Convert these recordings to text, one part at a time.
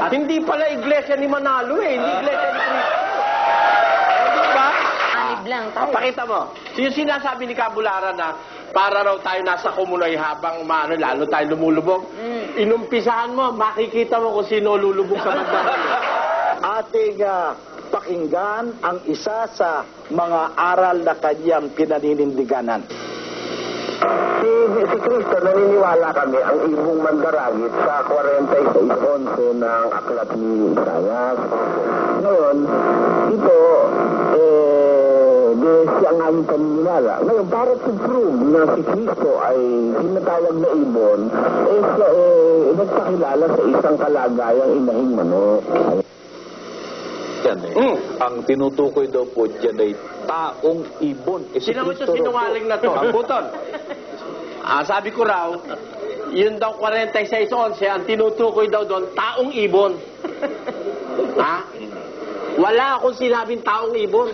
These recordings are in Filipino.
Hindi pala iglesia ni Manalo eh. Hindi iglesia ni Cristo. Hindi ba? Anib lang tayo. Pakita mo. Yung sinasabi ni Cabularan na para raw tayo nasa komunoy habang lalo tayo lumulubog. Inumpisahan mo, makikita mo kung sino lulubog sa bandang. Ating pakinggan ang isa sa mga aral na kanyang pinaninindiganan. Si Cristo, naniniwala kami ang ibong mandaragit sa 46:11 ng aklat ni Isaias. Ngayon, ito, siya nga yung paniniwala. Ngayon, para to prove na si Cristo ay tinatawag na ibon, siya nagpakilala sa isang kalagayang inahing manok. Yan eh. Ang tinutukoy daw po dyan ay taong ibon. Sino mo ito sinungaling na to? Ang buton. Sabi ko raw, yun daw 46:11, ang tinutukoy daw doon, taong ibon. Ha? Wala akong sinabing taong ibon.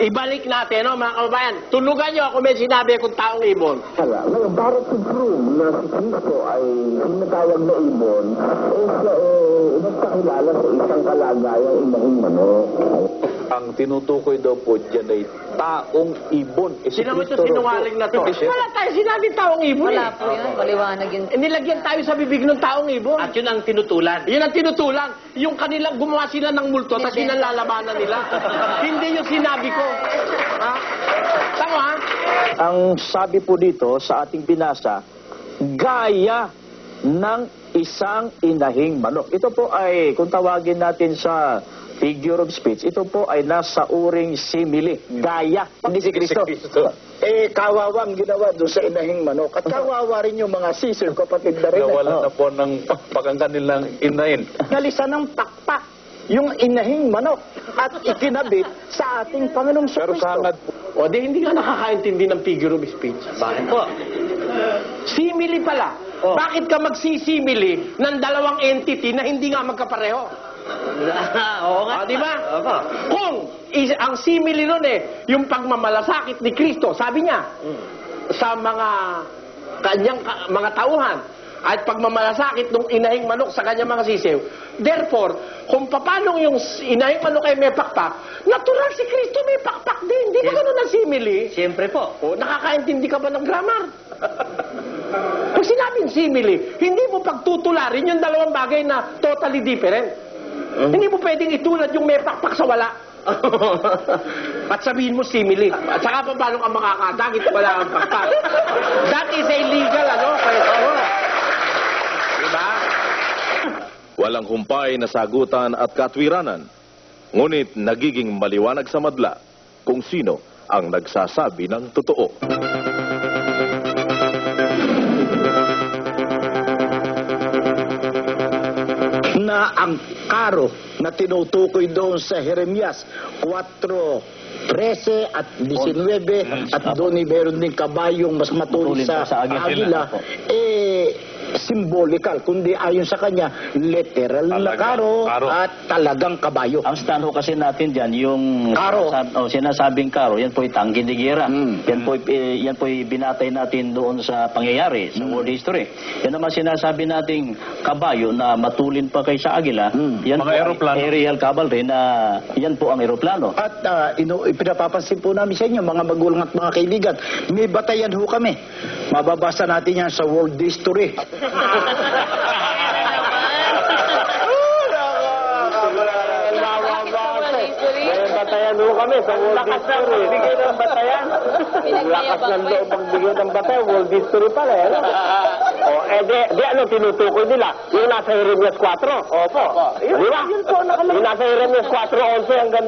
Ibalik natin, no, mga kababayan. Tulugan nyo ako may sinabi akong taong ibon. Ngayon, para to prove na si Cristo ay tinatawag na ibon, siya nagpakilala sa isang kalagayang inahing manok. Ang tinutukoy daw po dyan ay taong ibon. Sino mo ito sinungaling na to? Wala tayo sinabing taong ibon. Wala po yun. Maliwanag yun. Nilagyan tayo sa bibig ng taong ibon. At yun ang tinutulan. Yun ang tinutulan. Yung kanilang gumawa sila ng multo, tapos yun ang lalabanan nila. Hindi yung sinabi ko. Ha? Tama, ha? Ang sabi po dito sa ating binasa, gaya ng isang inahing manok. Ito po ay, kung tawagin natin sa figure of speech, ito po ay nasa uring simile. Gaya. Hindi si Kristo. Kawawang ginawa doon sa inahing manok. At kawawa rin yung mga sister, kapatid na rin. Nawalan na po ng pakpakan kanilang inahin. Nalisan ng pakpak yung inahing manok at ikinabit sa ating Panginoong Pero Kristo. sangad po. O, di hindi ka nakakaintindi ng figure of speech. Bakit po? Simili pala. Bakit ka magsisimili ng dalawang entity na hindi nga magkapareho? Oo nga. Di ba? Kung ang simili nun yung pagmamalasakit ni Kristo, sabi niya, sa mga kanyang mga tauhan, at pagmamalasakit ng inahing manok sa kanyang mga sisiw. Therefore, kung paano yung inahing manok ay may pakpak, natural si Kristo may pakpak din. Hindi ba ganun ang simili? Siyempre po. O, nakakaintindi ka ba ng grammar? Pag sinabing simili, hindi mo pagtutularin yung dalawang bagay na totally different. Hindi mo pwedeng itulad yung may pakpak sa wala. At sabihin mo simili. At saka pa paano ka makakadagit wala kang pakpak. That is illegal, question. Diba? Walang humpay na sagutan at katwiranan. Ngunit nagiging maliwanag sa madla kung sino ang nagsasabi ng totoo. Na ang karo na tinutukoy doon sa Jeremias 4:13 at 19 at doon meron din kabayong mas matuloy sa agila, symbolical, kundi ayon sa kanya, literal na karo at talagang kabayo. Ang stand ho kasi natin dyan, yung Karo. Sinasabing karo, yan po'y tanggi de guerra. Yan po'y binatay natin doon sa pangyayari, sa world history. Yan naman sinasabi nating kabayo na matulin pa kay sa agila, yan Mga po aeroplano. aerial cavalry na yan po ang aeroplano. At pinapapansin po namin sa inyo, mga magulang at mga kaibigan, may batayan ho kami. Mababasa natin yan sa world history. Batayan ho kami sa world history. Bigay ng batayan. Lakas ng loob magbigay ng batayan. World history pala. Di ano tinutukoy nila? Yung nasa Jeremias 4. Opo. Di ba? Yung nasa Jeremias 4:11 hanggang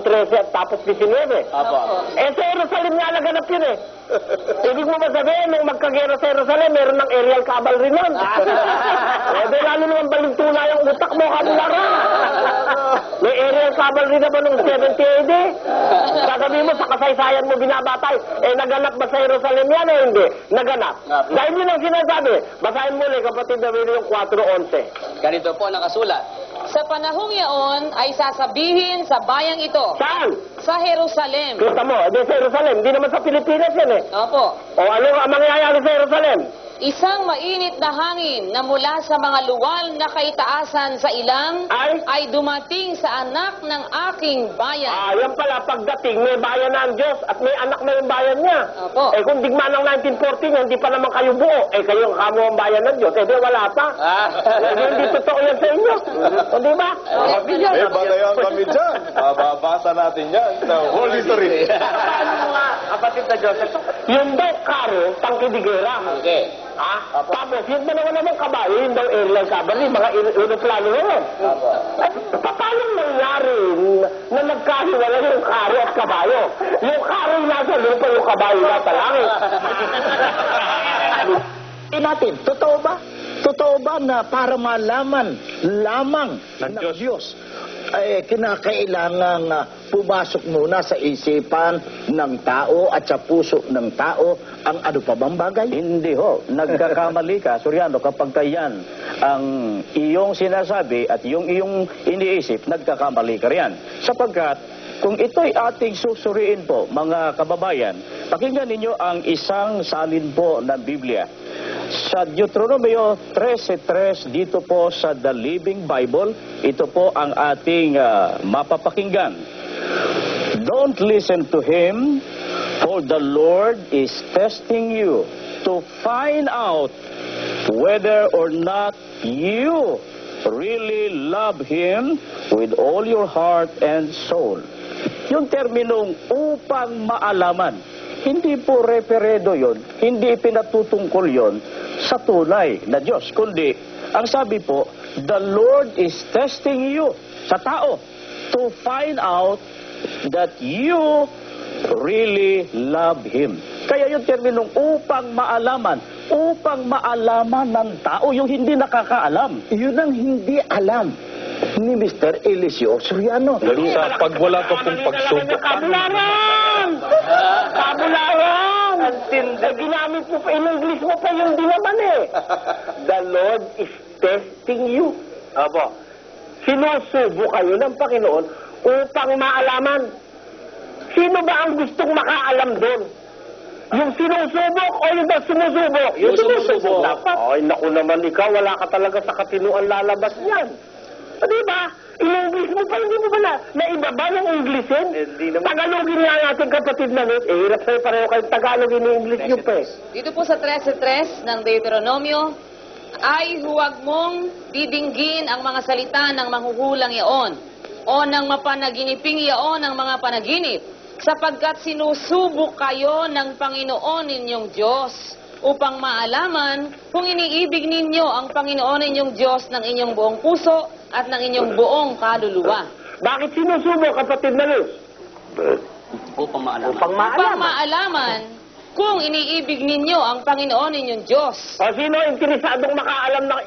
13 at tapos 19. Opo. Sa Jerusalem nga naganap yun Ibig mo ba sabihin, nung magkagera sa Jerusalem, meron ng aerial cavalry nun. Di lalo naman balintuna yung utak mo, Kabulara. May aerial cavalry na ba nung 70 AD? Sasabihin mo, sa kasaysayan mo binabatay. Naganap ba sa Jerusalem yan o hindi? Naganap. Dahil yun ang sinasabi. Basahin mo ulit, kapatid na yung 4:11. Ganito po nakasulat. Sa panahong yaon ay sasabihin sa bayang ito. Saan? Sa Jerusalem. Kita mo, sa Jerusalem. Hindi naman sa Pilipinas yan Opo. O ano ang mangyayari sa Jerusalem? Isang mainit na hangin na mula sa mga luwal na kaitaasan sa ilang ay dumating sa anak ng aking bayan. Yan pala, pagdating, may bayan na ang Diyos at may anak na yung bayan niya. Opo. Kung digmaan ng 1914, hindi pa naman kayo buo. Kayo kamo ang bayan ng Diyos. Di wala pa. Hindi totoo yan sa inyo. Di ba? May batayan kami dyan. Mababasa natin yan sa whole history. Paano mga kapatid na Diyos? Yung daw karo, tangkidigera. Okay. Tapos, yung dalawa naman kabayo, yung daw airline cavalry, mga aeroplano ngayon. Paano nangyari na nagkahiwala yung karo at kabayo? Yung karo yung nasa lupa, yung kabayo nasa langit. natin, totoo ba? Totoo ba na para malaman lamang ng Diyos, kinakailangan pumasok muna sa isipan ng tao at sa puso ng tao ang ano pa bang bagay? Hindi ho. Nagkakamali ka, Suryano, kapag kayan ang iyong sinasabi at yung iyong iniisip, nagkakamali ka riyan. Sapagkat, kung ito'y ating susuriin po, mga kababayan, pakinggan ninyo ang isang salin po ng Biblia. Sa Deuteronomio 13:3, dito po sa The Living Bible, ito po ang ating mapapakinggan. Don't listen to him, for the Lord is testing you to find out whether or not you really love him with all your heart and soul. Yung terminong upang maalaman, hindi po referedo yon, hindi pinatutungkol yon sa tunay na Diyos, kundi ang sabi po, the Lord is testing you sa tao to find out that you really love Him. Kaya yung terminong upang maalaman ng tao, yung hindi nakakaalam. Yun ang hindi alam ni Mr. Eliseo Soriano. Sa pagwala pa pong pagsubok. Kabularan! Kabularan! Ginamit mo pa, in-English mo pa yung di naman eh. The Lord is testing you. Aba, sinusubo kayo ng Panginoon upang maalaman. Sino ba ang gustong makaalam doon? Yung sinusubok o yung sinusubok? Yung sinusubok. Dapat. Ay, naku naman ikaw, wala ka talaga sa katinuan lalabas niyan. Diba? In-English mo pa, hindi mo ba naibaba yung Englishin? Tagalogin nga natin kapatid na nit. Hirap sa'yo pareho kayong Tagalog, in-English nyo pa eh. Dito po sa 13:3 ng Deuteronomio, ay huwag mong didinggin ang mga salita ng manghuhulang yaon o ng mapanaginiping yaon ng mga panaginip, sapagkat sinusubok kayo ng Panginoon ninyong Diyos upang maalaman kung iniibig ninyo ang Panginoon ninyong Diyos ng inyong buong puso at ng inyong buong kaluluwa. Bakit sinusubok, kapatid na Luz? Upang maalaman. Upang Upang maalaman kung iniibig ninyo ang Panginoon ninyong Diyos. O sino interesadong makaalam na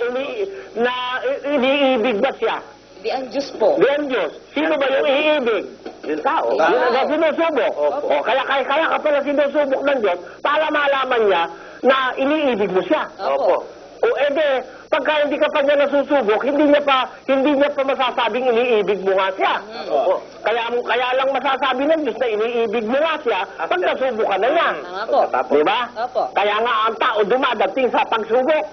iniibig ba siya? Di ang Diyos po. Di ang Diyos. Sino ba yung iibig? Yung tao. Yun ang sinusubok. O kaya ka pala sinusubok ng Diyos para malaman niya na iniibig mo siya. Opo. O ede, pagka hindi ka pa niya nasusubok, hindi niya pa masasabing iniibig mo nga siya. O, kaya lang masasabi ng Diyos na iniibig mo nga siya pag nasubok ka na niya. Opo. Diba? Opo. Kaya nga ang tao dumadating sa pagsubok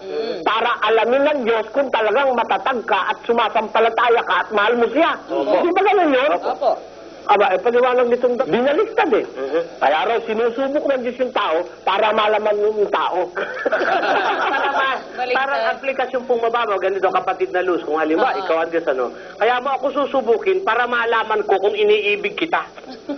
para alamin ng Diyos kung talagang matatag ka at sumasampalataya ka at mahal mo siya. Di ba ganun yun? Opo. Aba, paliwanag nitong binaliktad eh. Kaya raw sinusubok ng Diyos yung tao para malaman yung tao. Parang aplikasyon pong mababaw, ganito kapatid na Luz, kung halimbawa ikaw ang Diyos, kaya mo ako susubukin para malaman ko kung iniibig kita.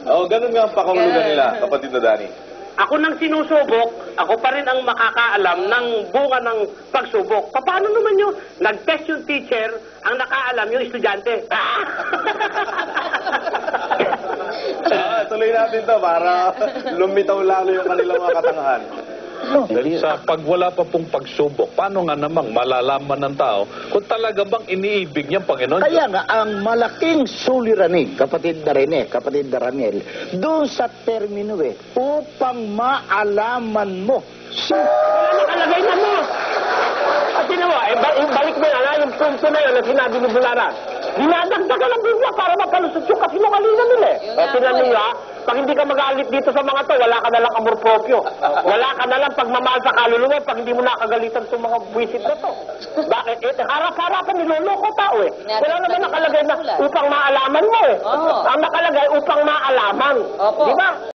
Ganun nga ang pakahulugan nila, kapatid na Danny. Ako nang sinusubok, ako pa rin ang makakaalam ng bunga ng pagsubok. Paano naman yun? Nag-test yung teacher, ang nakaalam yung estudyante. Tuloy natin to para lumitaw lalo yung kanilang mga katangahan. Dahil sa pagwala pa pong pagsubok, paano nga namang malalaman ng tao kung talaga bang iniibig niya ang Panginoon? Kaya nga, ang malaking suliranig, kapatid na Rene, kapatid na Raniel, doon sa termino upang maalaman mo. Nakalagay na mo! At yun mo, balik mo na yung punto na yun na sinabi ni Bularan. Dinadagdagan ng Biblia para makalusot yung kasinungalingan nila eh. At tinanong niya, Pag hindi ka magalit dito sa mga to, wala ka na lang amor proprio. Wala ka na lang pagmamahal sa kaluluwa pag hindi mo nakagalitan sa mga buwisit na to. Bakit? Harap-harapan niloloko tao eh. Wala naman nakalagay na upang maalaman mo eh. Ang nakalagay upang maalaman. Di ba?